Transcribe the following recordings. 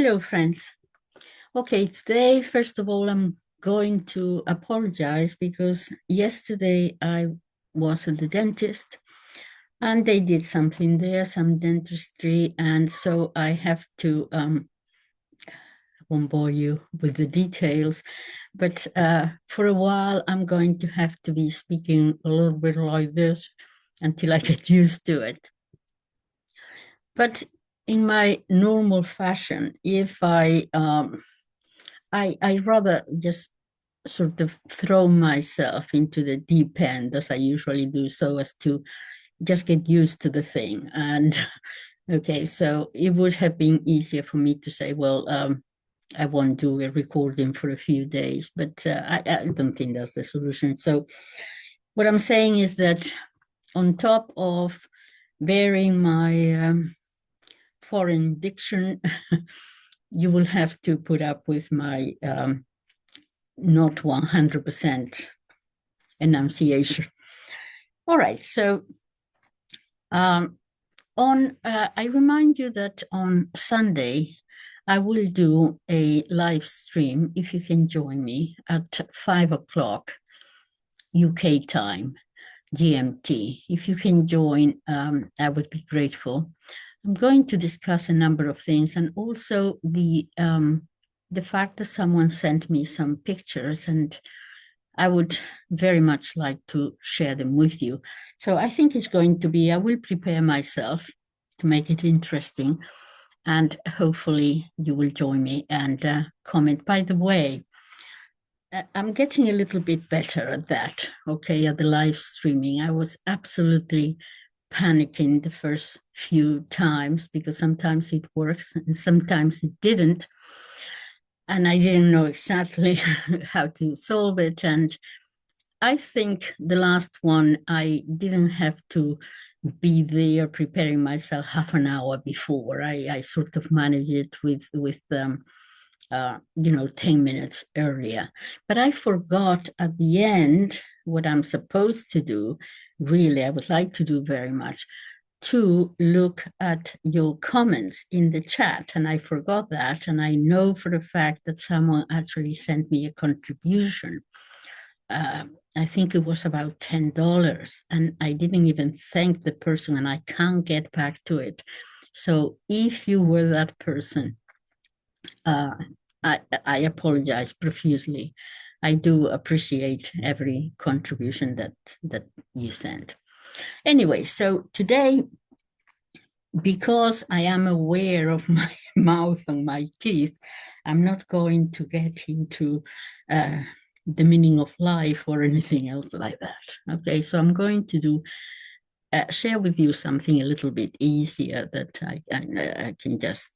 Hello, friends. Okay, today, first of all, I'm going to apologize because yesterday I was at the dentist and they did something there, some dentistry, and so I have to, won't bore you with the details, but for a while I'm going to have to be speaking a little bit like this until I get used to it. But in my normal fashion, if I rather just sort of throw myself into the deep end as I usually do, so as to just get used to the thing. And okay, so it would have been easier for me to say, well, I won't do a recording for a few days, but I don't think that's the solution. So what I'm saying is that on top of bearing my foreign diction, you will have to put up with my not 100% enunciation. All right, so I remind you that on Sunday, I will do a live stream, if you can join me, at 5 o'clock UK time, GMT. If you can join, I would be grateful. I'm going to discuss a number of things, and also the fact that someone sent me some pictures, and I would very much like to share them with you. So I think it's going to be, I will prepare myself to make it interesting, and hopefully you will join me and comment. By the way, I'm getting a little bit better at that, okay, at the live streaming. I was absolutely panicking the first few times because sometimes it works and sometimes it didn't. And I didn't know exactly how to solve it. And I think the last one, I didn't have to be there preparing myself half an hour before. I sort of managed it with 10 minutes earlier. But I forgot at the end what I'm supposed to do. Really, I would like to do very much, to look at your comments in the chat. And I forgot that. And I know for a fact that someone actually sent me a contribution. I think it was about $10. And I didn't even thank the person, and I can't get back to it. So if you were that person, I apologize profusely. I do appreciate every contribution that you send. Anyway, so today, because I am aware of my mouth and my teeth, I'm not going to get into the meaning of life or anything else like that. Okay, so I'm going to do share with you something a little bit easier that I can just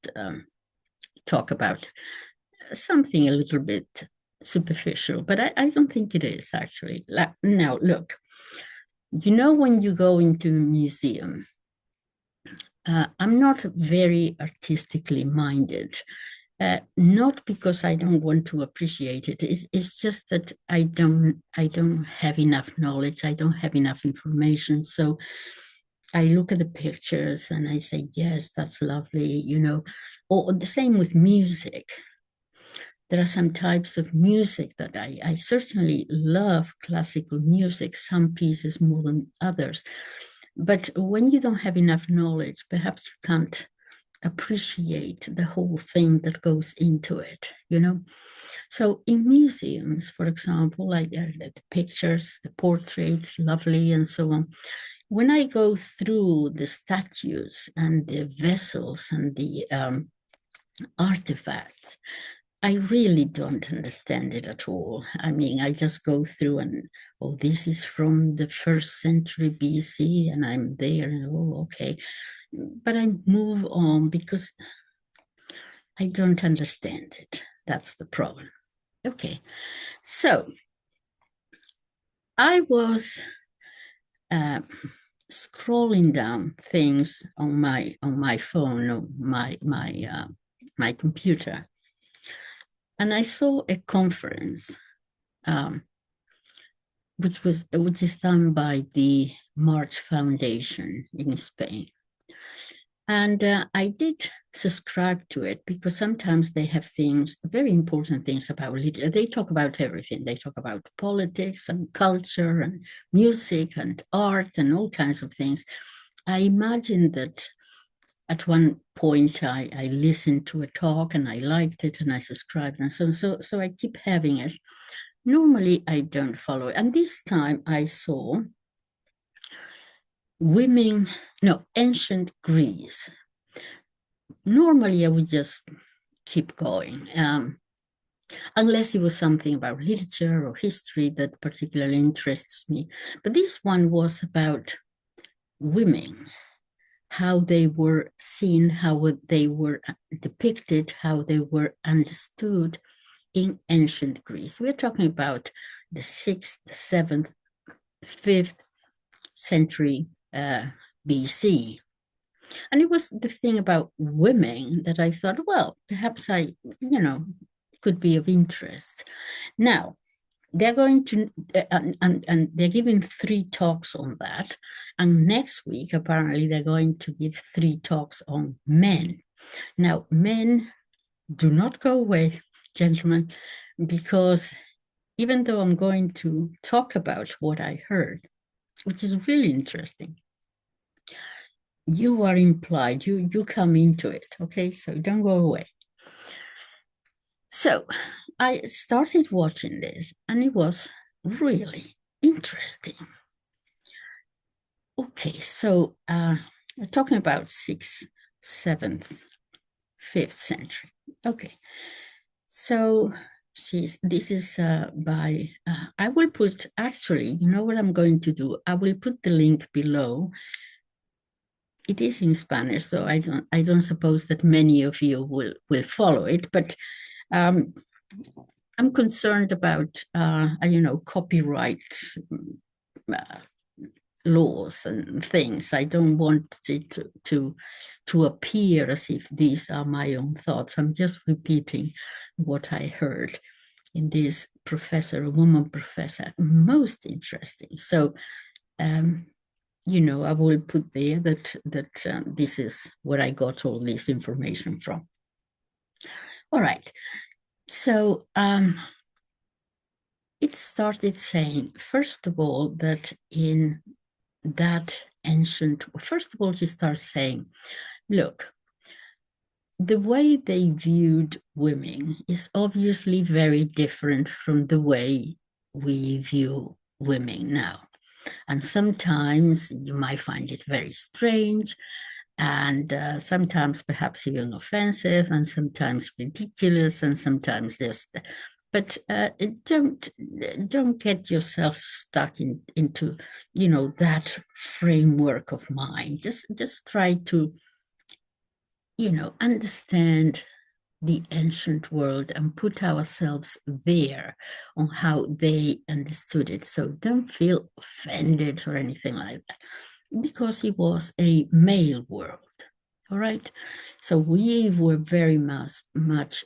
talk about. Something a little bit superficial, but I don't think it is actually. Now, look, when you go into a museum, I'm not very artistically minded, not because I don't want to appreciate it. It's just that I don't have enough knowledge. I don't have enough information. So I look at the pictures and I say, yes, that's lovely, or the same with music. There are some types of music that I certainly love classical music, some pieces more than others. But when you don't have enough knowledge, perhaps you can't appreciate the whole thing that goes into it, So in museums, for example, like the pictures, the portraits, lovely, and so on. When I go through the statues and the vessels and the artifacts, I really don't understand it at all. I mean, I just go through and, oh, this is from the 1st century BC, and I'm there, and oh, okay. But I move on because I don't understand it. That's the problem. Okay, so I was scrolling down things on my phone, or my computer, and I saw a conference, which is done by the March Foundation in Spain. And I did subscribe to it because sometimes they have things, very important things about literature. They talk about everything. They talk about politics and culture and music and art and all kinds of things. I imagine that at one point I listened to a talk and I liked it and I subscribed, and so I keep having it. Normally I don't follow it. And this time I saw ancient Greece. Normally I would just keep going, unless it was something about literature or history that particularly interests me. But this one was about women, how they were seen, how they were depicted, how they were understood in ancient Greece. We're talking about the 6th, 7th, 5th century BC. And it was the thing about women that I thought, well, perhaps could be of interest. Now, they're going to, and they're giving 3 talks on that. And next week, apparently, they're going to give 3 talks on men. Now, men, do not go away, gentlemen, because even though I'm going to talk about what I heard, which is really interesting, you are implied, you come into it, okay? So don't go away. So I started watching this and it was really interesting. Okay, so we're talking about 6th, 7th, 5th century. Okay, so this is by, I will put, actually, you know what I'm going to do? I will put the link below. It is in Spanish, so I don't suppose that many of you will follow it, but I'm concerned about copyright laws and things. I don't want it to appear as if these are my own thoughts. I'm just repeating what I heard in this professor, a woman professor, most interesting. So I will put there that this is where I got all this information from. All right. So it started saying, first of all, that in that first of all, she starts saying, look, the way they viewed women is obviously very different from the way we view women now. And sometimes you might find it very strange, and sometimes perhaps even offensive, and sometimes ridiculous, and sometimes just. But don't get yourself stuck into that framework of mind. Just try to understand the ancient world and put ourselves there on how they understood it. So don't feel offended or anything like that, because it was a male world. All right. So we were very much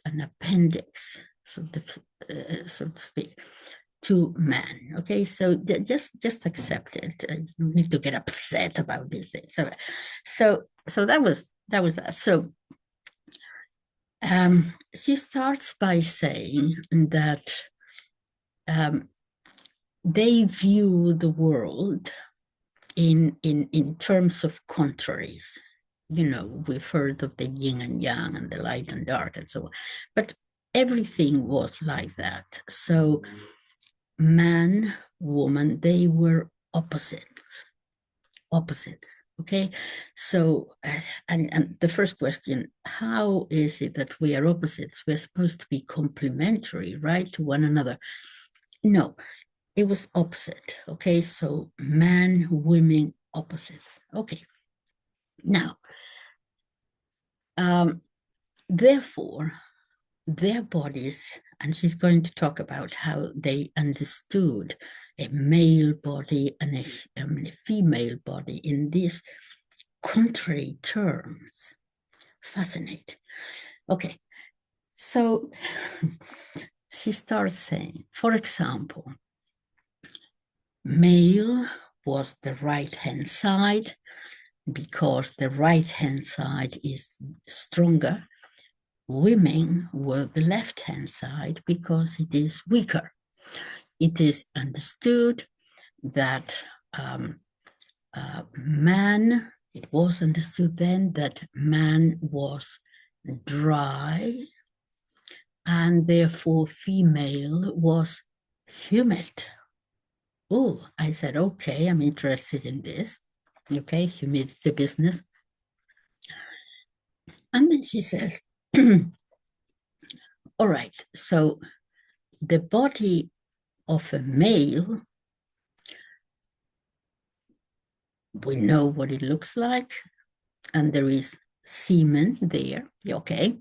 an appendix, so to speak, to man. Okay. So just accept it. You don't need to get upset about these things. So that was that. So she starts by saying that they view the world in terms of contraries. We've heard of the yin and yang and the light and dark and so on, but everything was like that. So man, woman, they were opposites. Okay, so and the first question, how is it that we are opposites? We're supposed to be complementary, right, to one another. No, it was opposite. Okay, so man, women, opposites. Okay, now therefore their bodies, and she's going to talk about how they understood a male body and a female body in these contrary terms. Fascinating. Okay, so she starts saying, for example, male was the right-hand side, because the right-hand side is stronger. Women were the left-hand side because it is weaker. It is understood that man, it was understood then that man was dry and therefore female was humid. Oh, I said, okay, I'm interested in this. Okay, humidity business. And then she says, all right, so the body of a male, we know what it looks like, and there is semen there, okay?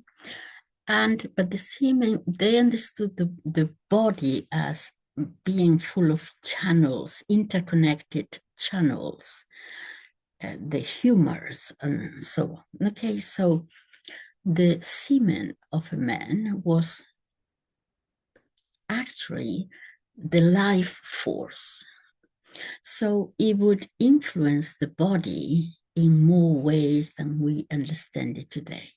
But the semen, they understood the body as being full of channels, interconnected channels, the humors and so on. Okay, so the semen of a man was actually the life force. So it would influence the body in more ways than we understand it today.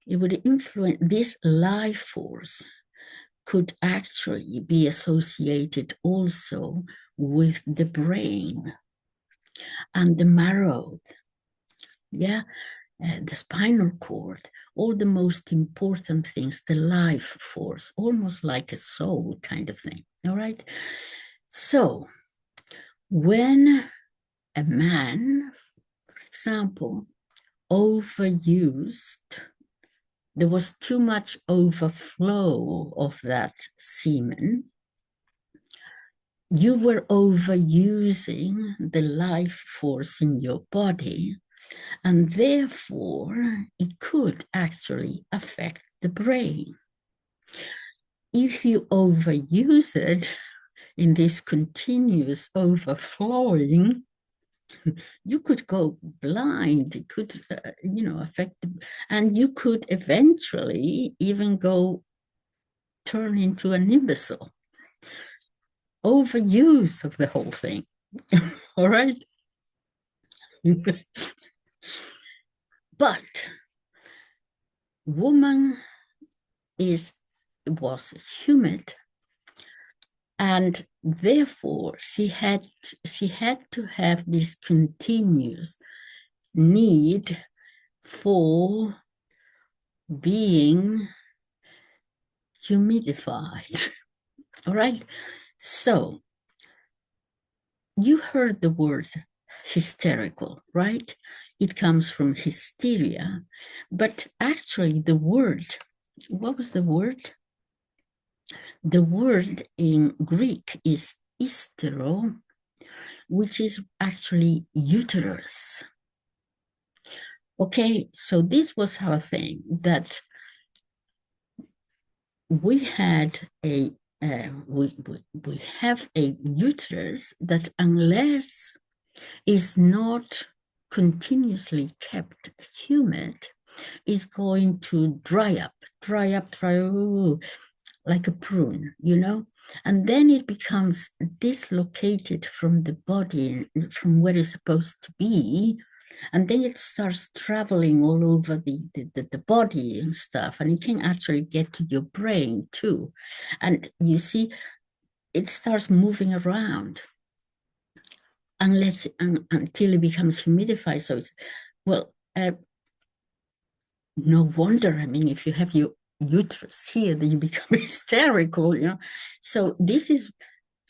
It would influence this life force could actually be associated also with the brain and the marrow, the spinal cord, all the most important things, the life force, almost like a soul kind of thing, all right? So when a man, for example, overused, there was too much overflow of that semen, you were overusing the life force in your body, and therefore it could actually affect the brain. If you overuse it in this continuous overflowing, you could go blind. It could, affect, and you could eventually even turn into an imbecile. Overuse of the whole thing. All right. But woman was humid, and therefore she had to have this continuous need for being humidified. All right. So you heard the word hysterical, right? It comes from hysteria, but actually the word, what was the word? The word in Greek is hystero, which is actually uterus. Okay, so this was our thing, that we had we have a uterus that, unless is not continuously kept humid, is going to dry up, like a prune, and then it becomes dislocated from the body, from where it's supposed to be, and then it starts traveling all over the body and stuff, and it can actually get to your brain too. And you see, it starts moving around until it becomes humidified. So it's, no wonder, I mean, if you have your uterus here, then you become hysterical, So this is,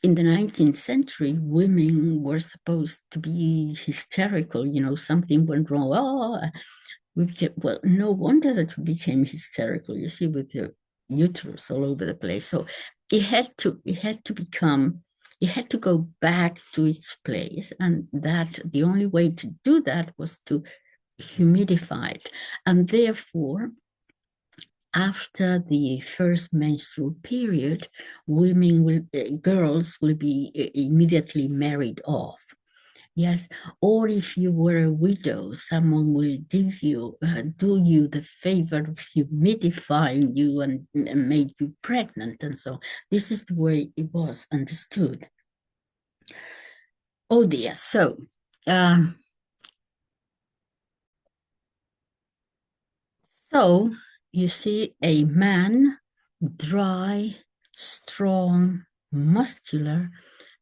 in the 19th century, women were supposed to be hysterical, something went wrong. No wonder that we became hysterical, you see, with your uterus all over the place. So it had to go back to its place, and that the only way to do that was to humidify it. And therefore, after the first menstrual period, girls will be immediately married off. Yes, or if you were a widow, someone will do you the favor of humidifying you and make you pregnant, and so this is the way it was understood. Oh dear. So So you see a man, dry, strong, muscular,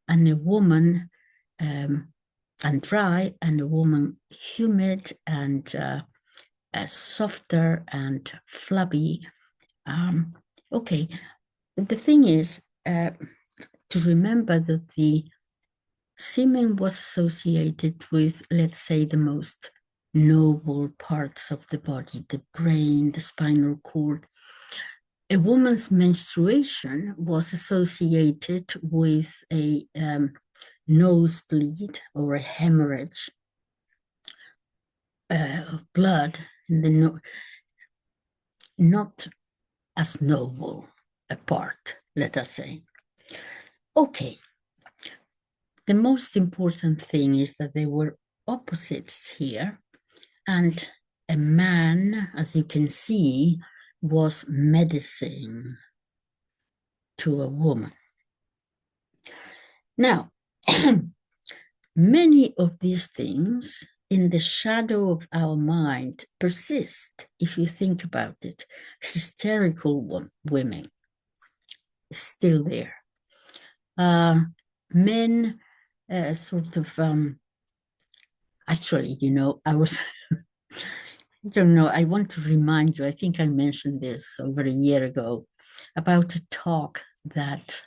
and a woman, and dry, and a woman humid and softer and flabby. Okay, the thing is to remember that the semen was associated with, let's say, the most noble parts of the body, the brain, the spinal cord. A woman's menstruation was associated with a nosebleed or a hemorrhage of blood in the not as noble a part, let us say. Okay, the most important thing is that there were opposites here, and a man, as you can see, was medicine to a woman. Now, many of these things in the shadow of our mind persist, if you think about it. Hysterical women, still there. Men sort of, actually, you know, I don't know, I want to remind you, I think I mentioned this over a year ago, about a talk that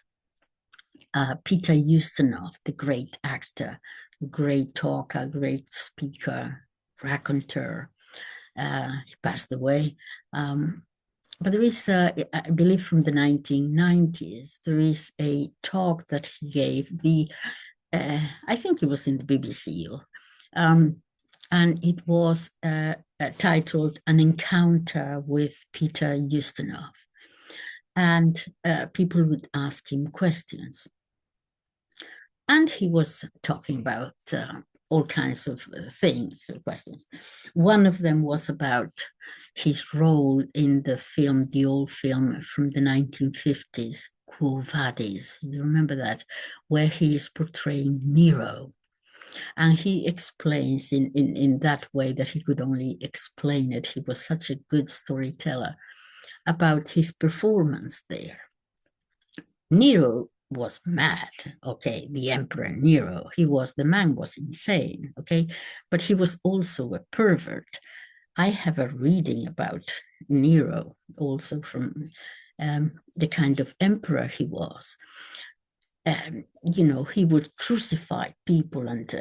Peter Ustinov, the great actor, great talker, great speaker, raconteur, he passed away. But there is, I believe from the 1990s, there is a talk that he gave, I think it was in the BBC, and it was titled An Encounter with Peter Ustinov. And people would ask him questions. And he was talking about all kinds of things, questions. One of them was about his role in the film, the old film from the 1950s, Quo Vadis. You remember that? Where he is portraying Nero. And he explains in that way that he could only explain it. He was such a good storyteller about his performance there. Nero was mad, okay, the Emperor Nero. The man was insane, okay, but he was also a pervert. I have a reading about Nero also from the kind of emperor he was. You know, he would crucify people and,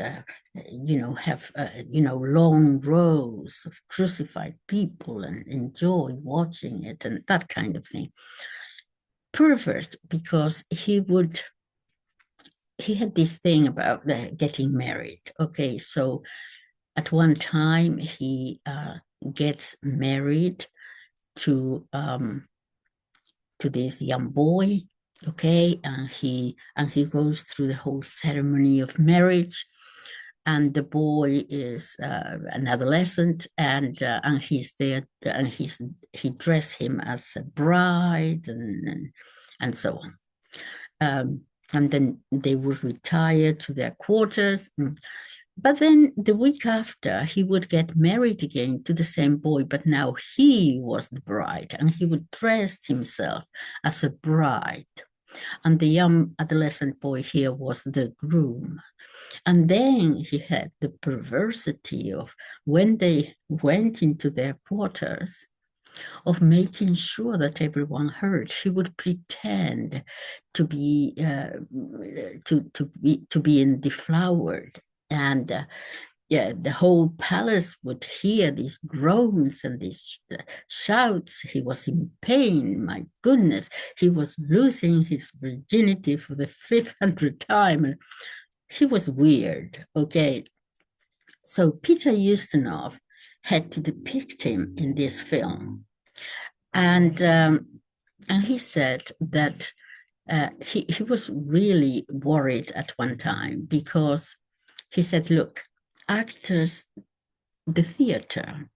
you know, have, you know, long rows of crucified people and enjoy watching it and that kind of thing. Pervert, because he had this thing about getting married. Okay, so at one time he gets married to this young boy. Okay, and he goes through the whole ceremony of marriage, and the boy is an adolescent, and he's there, and he dressed him as a bride, and so on. And then they would retire to their quarters. But then the week after, he would get married again to the same boy, but now he was the bride, and he would dress himself as a bride. And the young adolescent boy here was the groom. And then he had the perversity of, when they went into their quarters, of making sure that everyone heard. He would pretend to be in deflowered, and yeah, the whole palace would hear these groans and these shouts. He was in pain. My goodness, he was losing his virginity for the 500th time. And he was weird. Okay, so Peter Ustinov had to depict him in this film. And he said that he was really worried at one time, because he said, look, actors, the theater,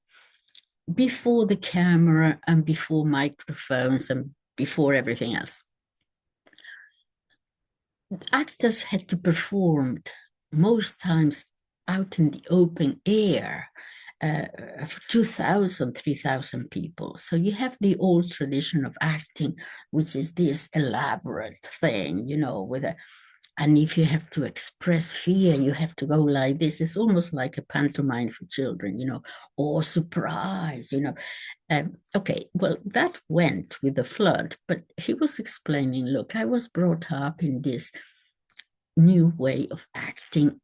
before the camera and before microphones and before everything else, actors had to perform most times out in the open air, 2,000, 3,000 people. So you have the old tradition of acting, which is this elaborate thing, with a, and if you have to express fear, you have to go like this. It's almost like a pantomime for children, or surprise. Okay, well, that went with the flood, but he was explaining, look, I was brought up in this new way of acting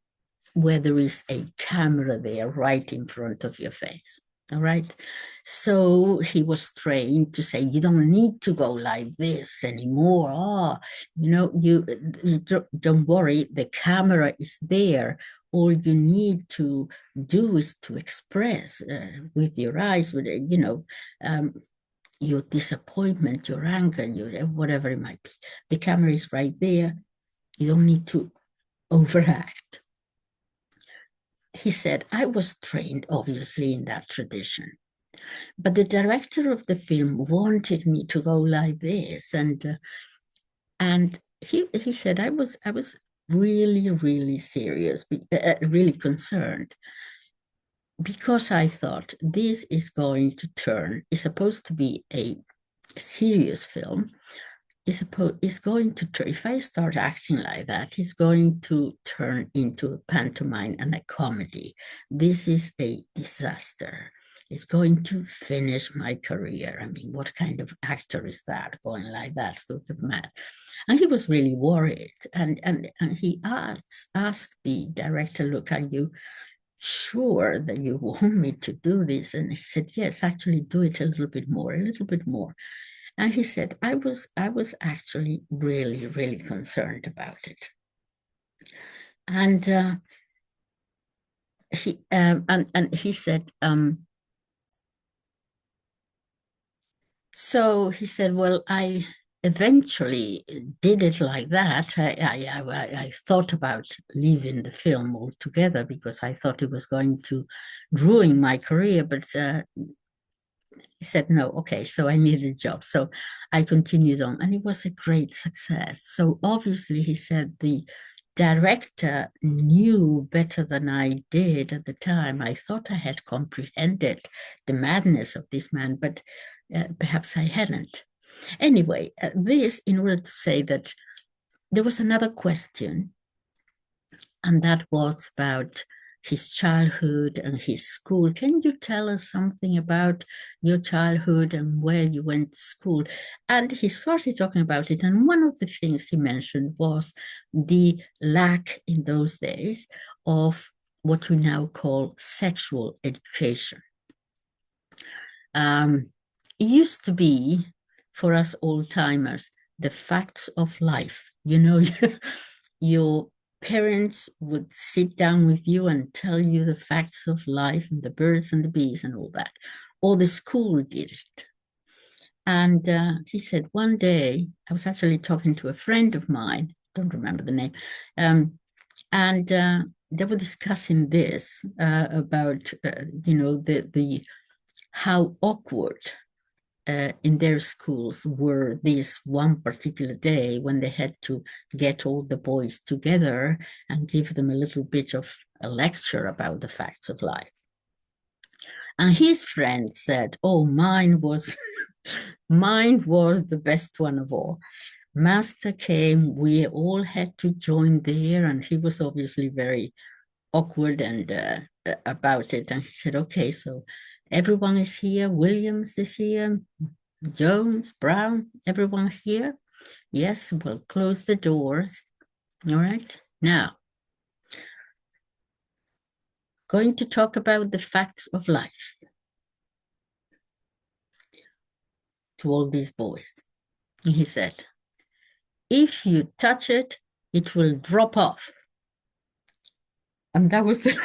where there is a camera there right in front of your face. All right. So he was trained to say, you don't need to go like this anymore. You don't worry, the camera is there. All you need to do is to express with your eyes, with, your disappointment, your anger, whatever it might be. The camera is right there. You don't need to overact. He said, I was trained, obviously, in that tradition. But the director of the film wanted me to go like this. And he said, I was really, really serious, really concerned, because I thought this is going to turn, it's supposed to be a serious film, is going to turn, if I start acting like that, it's going to turn into a pantomime and a comedy. This is a disaster. It's going to finish my career. I mean, what kind of actor is that, going like that, sort of mad? And he was really worried. And he asked the director, look, are you sure that you want me to do this? And he said, yes, actually do it a little bit more, a little bit more. And he said, I was actually really, really concerned about it. And he said, so he said, well, I eventually did it like that. I thought about leaving the film altogether because I thought it was going to ruin my career, but he said, no, okay, so I needed a job. So I continued on, and it was a great success. So obviously, he said, the director knew better than I did at the time. I thought I had comprehended the madness of this man, but perhaps I hadn't. Anyway, this in order to say that there was another question, and that was about his childhood and his school. Can you tell us something about your childhood and where you went to school? And he started talking about it. And one of the things he mentioned was the lack in those days of what we now call sexual education. It used to be, for us old timers, the facts of life. Your parents would sit down with you and tell you the facts of life and the birds and the bees and all that, or the school did it. And he said, one day, I was actually talking to a friend of mine, don't remember the name, and they were discussing this about, the how awkward in their schools were this one particular day when they had to get all the boys together and give them a little bit of a lecture about the facts of life. And his friend said, oh, mine was the best one of all. Master came, we all had to join there, and he was obviously very awkward and about it. And he said, okay, so everyone is here. Williams is here. Jones, Brown, everyone here? Yes, we'll close the doors. All right. Now, going to talk about the facts of life to all these boys. He said, if you touch it, it will drop off. And that was the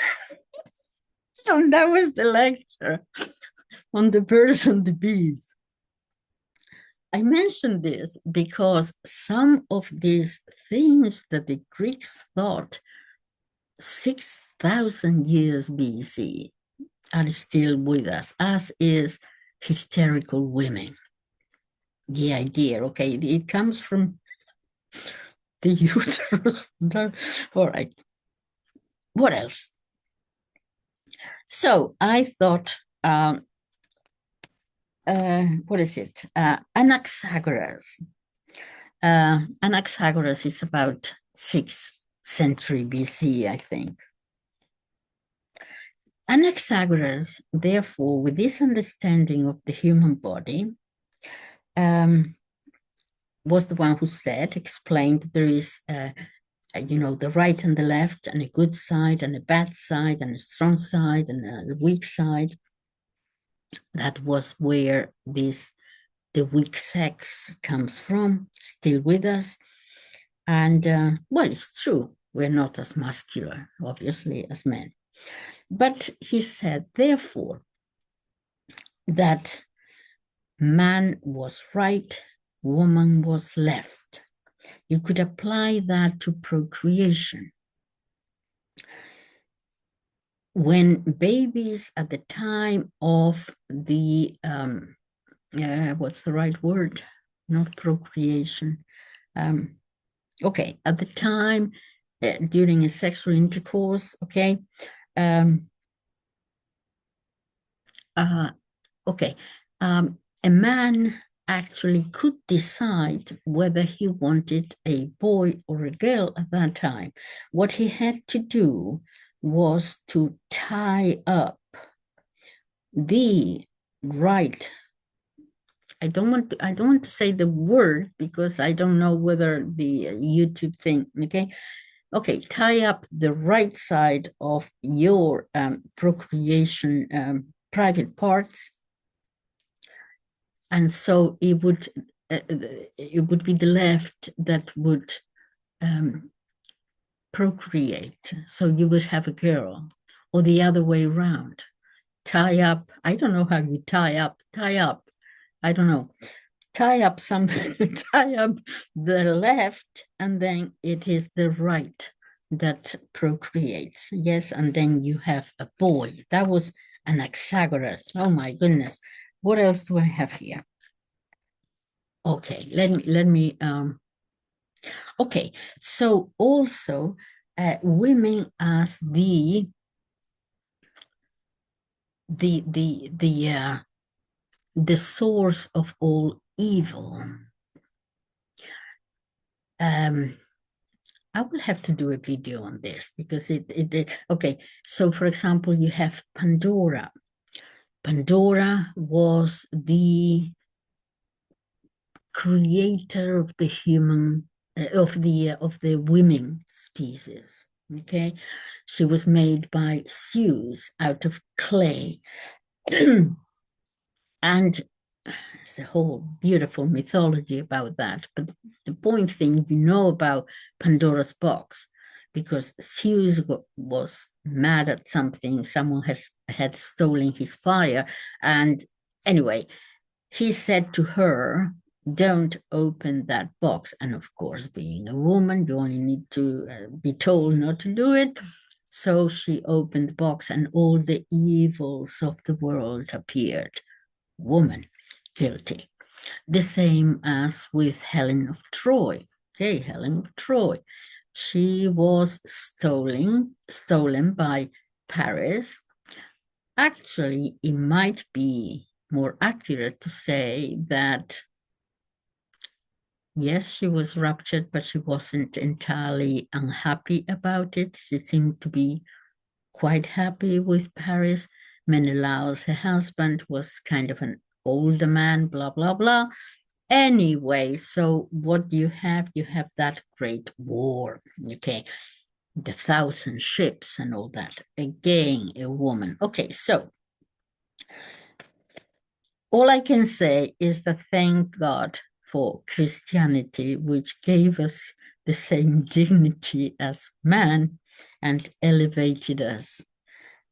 lecture on the birds and the bees. I mention this because some of these things that the Greeks thought 6,000 years BC are still with us, as is hysterical women. The idea, okay, it comes from the uterus. All right. What else? So I thought, what is it? Anaxagoras. Anaxagoras is about 6th century BC, I think. Anaxagoras, therefore, with this understanding of the human body, was the one who explained there is, the right and the left, and a good side and a bad side, and a strong side and a weak side. That was where the weak sex comes from, still with us. And well, it's true, we're not as muscular, obviously, as men. But he said, therefore, that man was right, woman was left. You could apply that to procreation. When babies at the time of the, what's the right word? Not procreation. Okay, at the time during a sexual intercourse, okay. Okay, a man actually could decide whether he wanted a boy or a girl at that time. What he had to do was to tie up the right. I don't want to say the word because I don't know whether the YouTube thing, okay, tie up the right side of your procreation private parts, and so it would be the left that would procreate. So you would have a girl, or the other way around. Tie up. I don't know how you tie up. I don't know. Tie up something. Tie up the left, and then it is the right that procreates. Yes, and then you have a boy. That was Anaxagoras. Oh my goodness. What else do I have here? Okay, let me okay, so also women as the source of all evil. I will have to do a video on this because okay, so for example, you have Pandora. Pandora was the creator of the human, of the women species, okay? She was made by Zeus out of clay. And there's a whole beautiful mythology about that. But the point thing, about Pandora's box, because Zeus was mad at something. Someone had stolen his fire. And anyway, he said to her, don't open that box. And of course, being a woman, you only need to be told not to do it. So she opened the box and all the evils of the world appeared. Woman, guilty. The same as with Helen of Troy. Okay, Helen of Troy. She was stolen by Paris. Actually, it might be more accurate to say that, yes, she was raptured, but she wasn't entirely unhappy about it. She seemed to be quite happy with Paris. Menelaus, her husband, was kind of an older man, blah, blah, blah. Anyway, so what do you have? You have that great war, okay? The 1,000 ships and all that. Again, a woman. Okay, so all I can say is that thank God for Christianity, which gave us the same dignity as man and elevated us.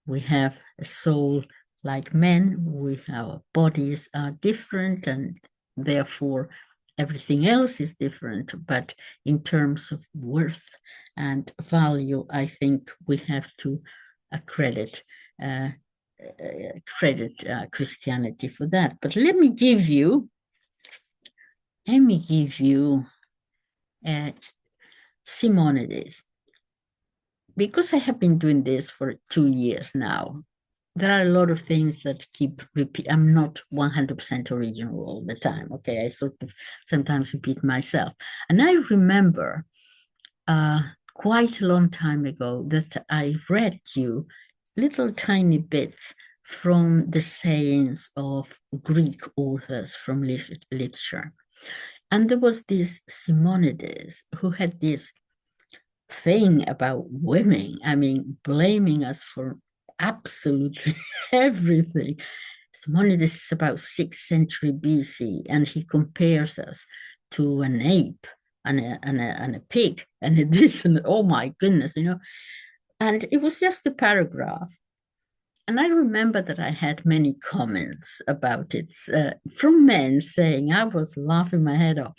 We have a soul like men, our bodies are different, and therefore everything else is different. But in terms of worth and value, I think we have to credit Christianity for that. But let me give you Semonides, because I have been doing this for 2 years now. there are a lot of things that keep repeat. I'm not 100% original all the time. Okay, I sort of sometimes repeat myself. And I remember quite a long time ago that I read you little tiny bits from the sayings of Greek authors from literature. And there was this Semonides who had this thing about women. I mean, blaming us for absolutely everything. Simonides is about 6th century BC, and he compares us to an ape and a pig and a this and oh my goodness, you know. And it was just a paragraph. And I remember that I had many comments about it from men saying I was laughing my head off.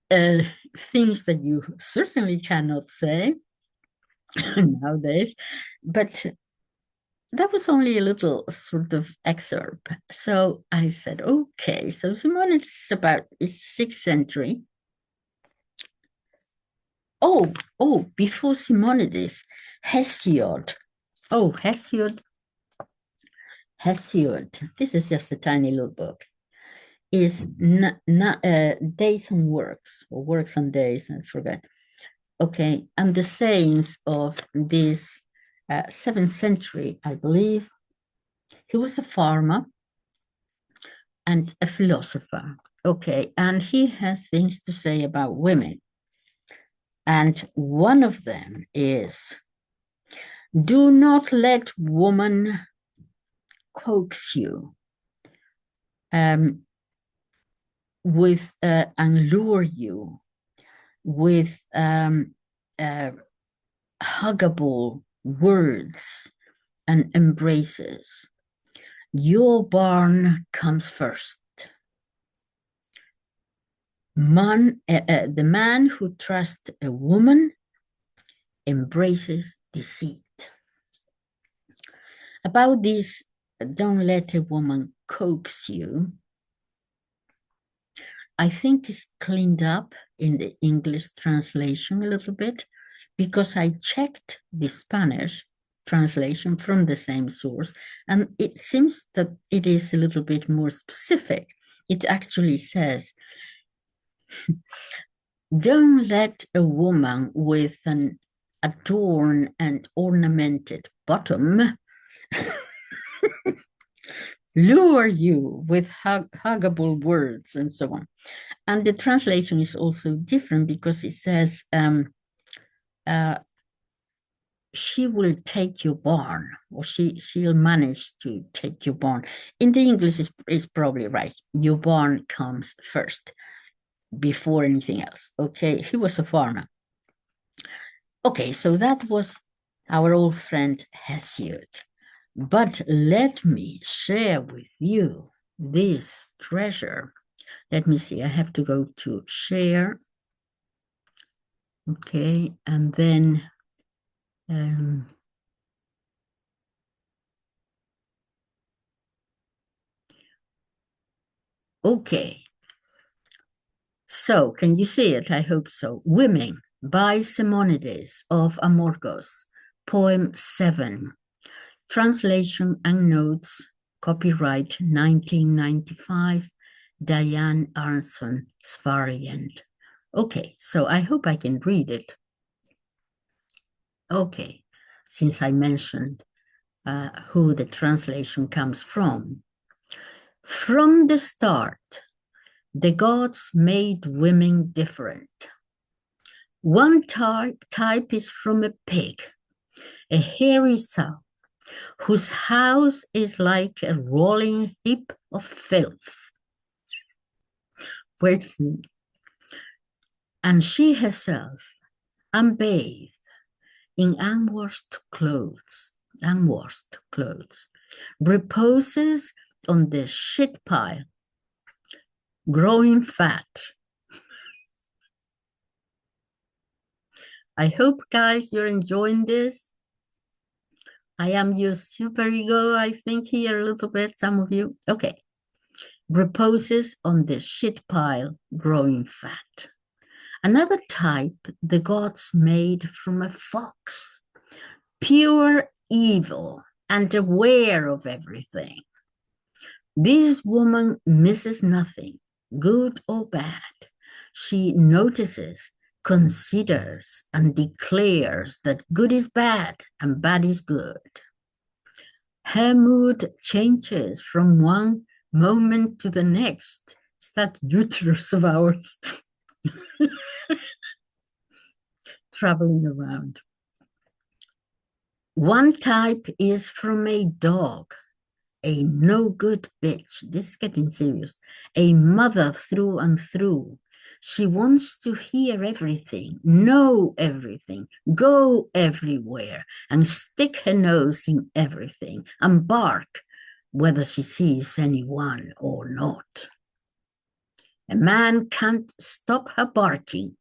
Things that you certainly cannot say nowadays, but that was only a little sort of excerpt. So I said, okay, so Simonides is about is 6th century. Before Simonides, Hesiod. Oh, Hesiod. This is just a tiny little book. Is Days and Works, or Works and Days, I forget. Okay, and the sayings of this 7th century, I believe. He was a farmer and a philosopher. Okay, and he has things to say about women. And one of them is, do not let woman coax you with and lure you with huggable words and embraces. Your barn comes first. The man who trusts a woman embraces deceit. About this, don't let a woman coax you, I think it's cleaned up in the English translation a little bit, because I checked the Spanish translation from the same source, and it seems that it is a little bit more specific. It actually says, don't let a woman with an adorned and ornamented bottom lure you with huggable words and so on. And the translation is also different because it says, she will take your barn, or she'll manage to take your barn. In the English, is probably right. Your barn comes first before anything else. Okay, he was a farmer. Okay, so that was our old friend Hesiod. But let me share with you this treasure. Let me see, I have to go to share. Okay, and then okay. So, can you see it? I hope so. Women by Semonides of Amorgos, poem 7. Translation and notes, copyright 1995, Diane Arnson, Svariand. Okay, so I hope I can read it. Okay, since I mentioned who the translation comes from. From the start, the gods made women different. One type is from a pig, a hairy sow, whose house is like a rolling heap of filth. Wait for me. And she herself, unbathed, in unwashed clothes, reposes on the shit pile, growing fat. I hope, guys, you're enjoying this. I am your super ego, I think, here a little bit, some of you. Okay. Reposes on the shit pile, growing fat. Another type the gods made from a fox, pure evil, and aware of everything. This woman misses nothing, good or bad. She notices, considers, and declares that good is bad and bad is good. Her mood changes from one moment to the next. It's that uterus of ours traveling around. One type is from a dog, a no-good bitch. This is getting serious. A mother through and through. She wants to hear everything, know everything, go everywhere, and stick her nose in everything, and bark, whether she sees anyone or not. A man can't stop her barking,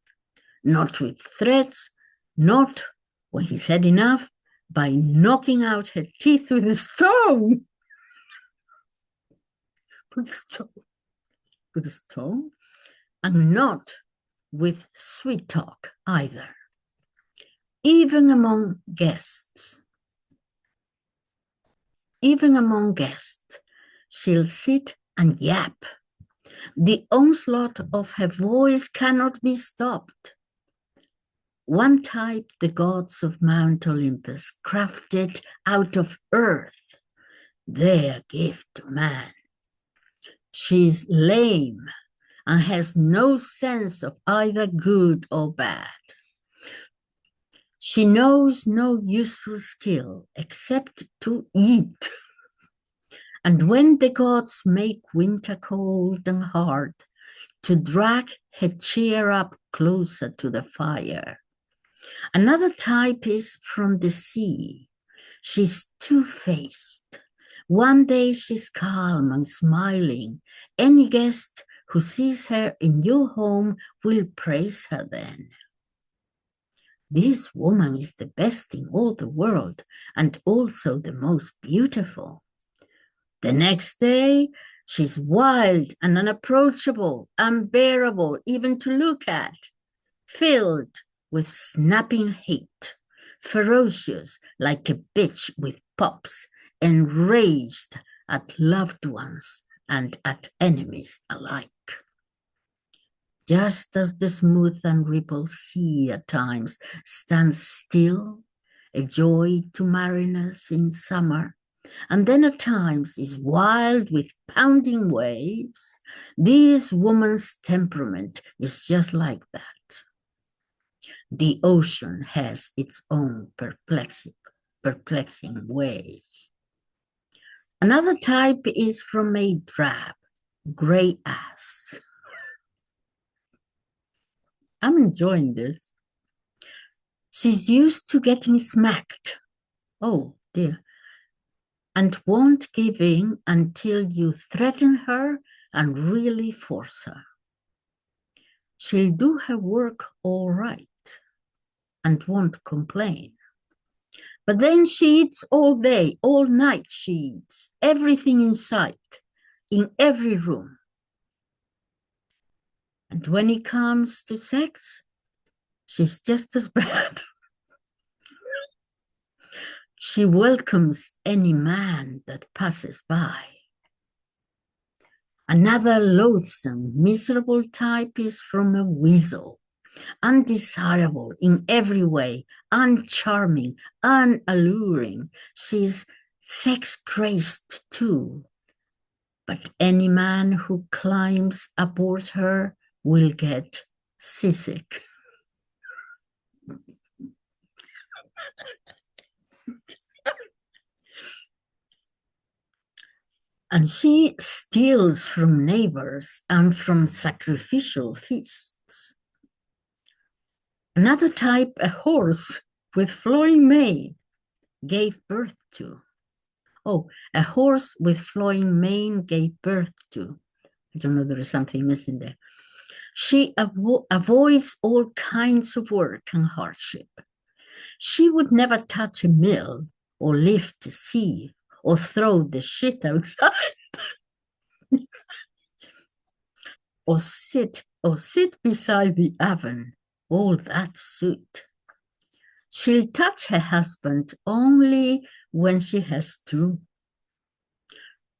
not with threats, not when he's had enough, by knocking out her teeth with a stone. With a stone, and not with sweet talk either. Even among guests, she'll sit and yap. The onslaught of her voice cannot be stopped. One type the gods of Mount Olympus crafted out of earth, their gift to man. She's lame and has no sense of either good or bad. She knows no useful skill except to eat. And when the gods make winter cold and hard, to drag her chair up closer to the fire. Another type is from the sea. She's two-faced. One day she's calm and smiling. Any guest who sees her in your home will praise her then. This woman is the best in all the world and also the most beautiful. The next day, she's wild and unapproachable, unbearable even to look at, filled with snapping hate, ferocious like a bitch with pups, enraged at loved ones and at enemies alike. Just as the smooth and rippled sea at times stands still, a joy to mariners in summer, and then at times is wild with pounding waves, this woman's temperament is just like that. The ocean has its own perplexing ways. Another type is from a drab, gray ass. I'm enjoying this. She's used to getting smacked. Oh dear. And won't give in until you threaten her and really force her. She'll do her work all right and won't complain. But then she eats all day, all night she eats, everything in sight, in every room. And when it comes to sex, she's just as bad. She welcomes any man that passes by. Another loathsome, miserable type is from a weasel, undesirable in every way, uncharming, unalluring. She's sex-crazed too. But any man who climbs aboard her will get seasick. And she steals from neighbors and from sacrificial feasts. Another type, a horse with flowing mane, gave birth to. Oh, a horse with flowing mane gave birth to. I don't know, there is something missing there. She avoids all kinds of work and hardship. She would never touch a mill or lift a sieve or throw the shit outside. or sit beside the oven, all that suit. She'll touch her husband only when she has to.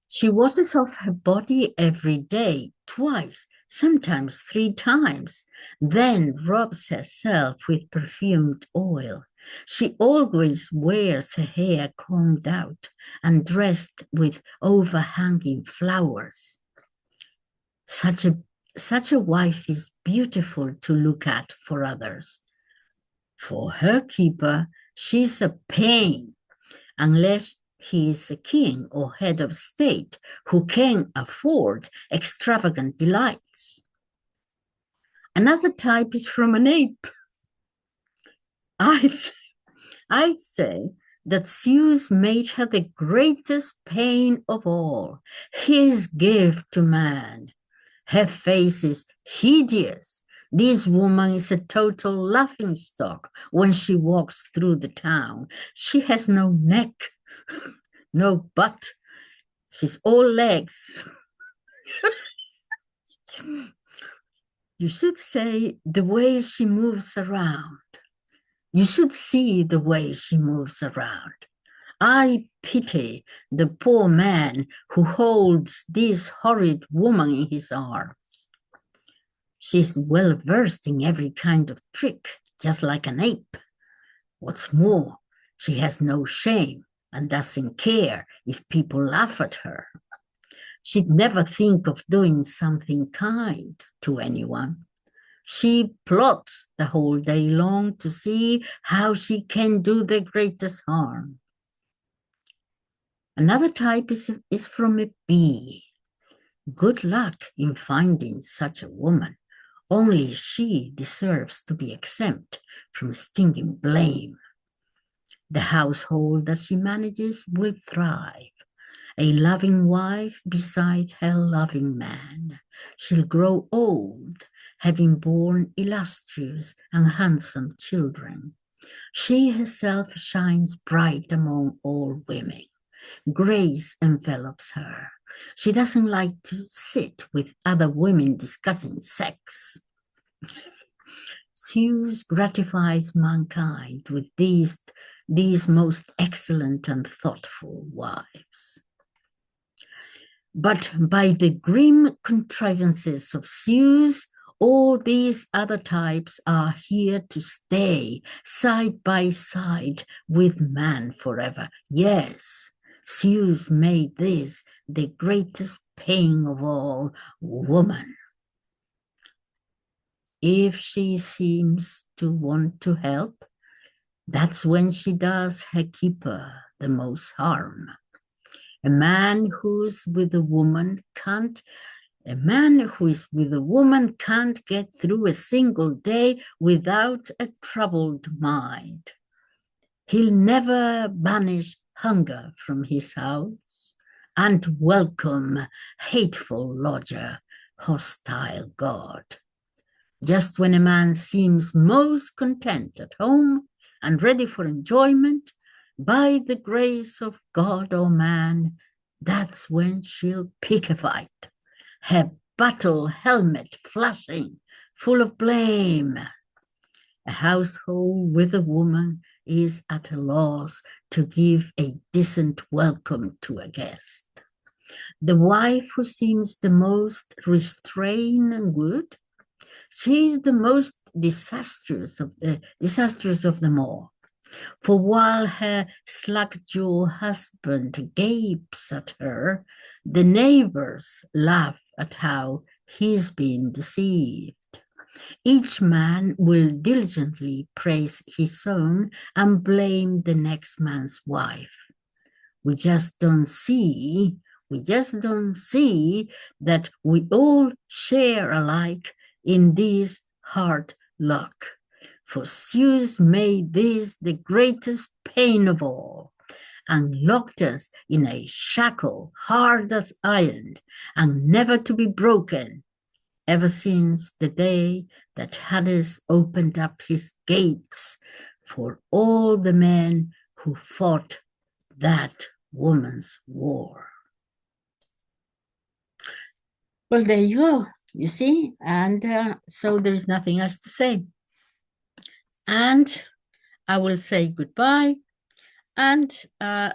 She washes off her body every day, twice, sometimes 3 times, then rubs herself with perfumed oil. She always wears her hair combed out and dressed with overhanging flowers. Such a wife is beautiful to look at for others. For her keeper, she's a pain, unless he is a king or head of state who can afford extravagant delights. Another type is from an ape. I'd say that Zeus made her the greatest pain of all, his gift to man. Her face is hideous. This woman is a total laughingstock when she walks through the town. She has no neck, no butt. She's all legs. You should say the way she moves around. You should see the way she moves around. I pity the poor man who holds this horrid woman in his arms. She's well versed in every kind of trick, just like an ape. What's more, she has no shame and doesn't care if people laugh at her. She'd never think of doing something kind to anyone. She plots the whole day long to see how she can do the greatest harm. Another type is from a bee. Good luck in finding such a woman. Only she deserves to be exempt from stinging blame. The household that she manages will thrive. A loving wife beside her loving man. She'll grow old, having borne illustrious and handsome children. She herself shines bright among all women. Grace envelops her. She doesn't like to sit with other women discussing sex. Zeus gratifies mankind with these most excellent and thoughtful wives. But by the grim contrivances of Zeus, all these other types are here to stay side by side with man forever. Yes, Zeus made this the greatest pain of all, woman. If she seems to want to help, that's when she does her keeper the most harm. A man who is with a woman can't get through a single day without a troubled mind. He'll never banish hunger from his house and welcome hateful lodger, hostile god. Just when a man seems most content at home and ready for enjoyment, by the grace of God or man, that's when she'll pick a fight, her battle helmet flashing, full of blame. A household with a woman is at a loss to give a decent welcome to a guest. The wife who seems the most restrained and good, she's the most disastrous of them all. For while her slack-jawed husband gapes at her, the neighbors laugh at how he's been deceived. Each man will diligently praise his own and blame the next man's wife. We just don't see that we all share alike in this hard luck. For Zeus made this the greatest pain of all, and locked us in a shackle hard as iron and never to be broken, ever since the day that Hades opened up his gates for all the men who fought that woman's war. Well, there you go, you see, and so there's nothing else to say. And I will say goodbye, and I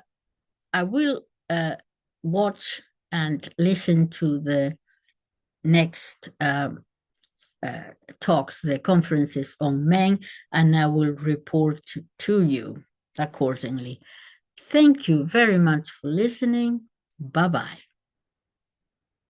will watch and listen to the next talks, the conferences on men, and I will report to you accordingly. Thank you very much for listening. Bye-bye.